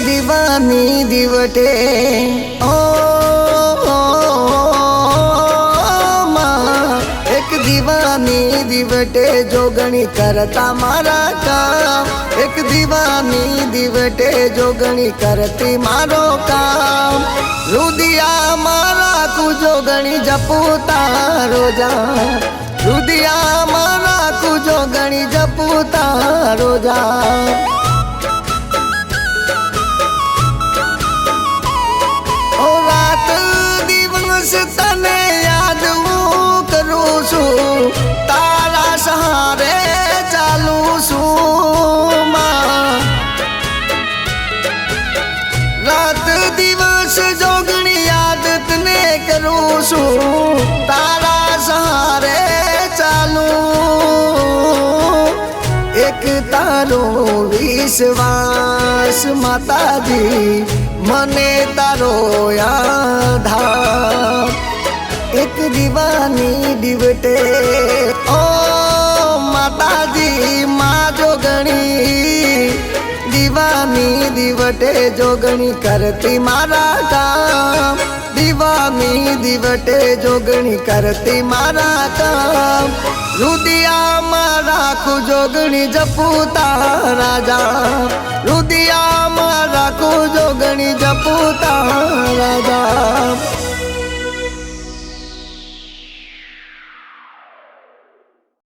દીવાની દીવટે ઓ એક દીવાની દીવટે જોગણી કરતા મારા કામ એક દીવાની દીવટે જોગણી કરતી મારો કામ રુદિયા મારા કુજોગણી જપુતા રોજા રુદિયા મારા કુજોગણી જપુતા રોજા તને યાદ હું કરું છું તારા સહારે ચાલુ છું રાત દિવસ જોગણી યાદ તને કરું છું તારા સહારે ચાલુ એક તારો વિશ્વાસ માતાજી મને તારો આધાર એક દીવાની દીવટે ઓ માતાજી માં જોગણી દીવાની દીવટે જોગણી કરતી મારા કામ દીવાની દીવટે જોગણી કરતી મારા કામ રુદિયામાં રાખું જોગણી જપુતા રાજા રુદિયામાં રાખું જોગણી જપુતા રાજા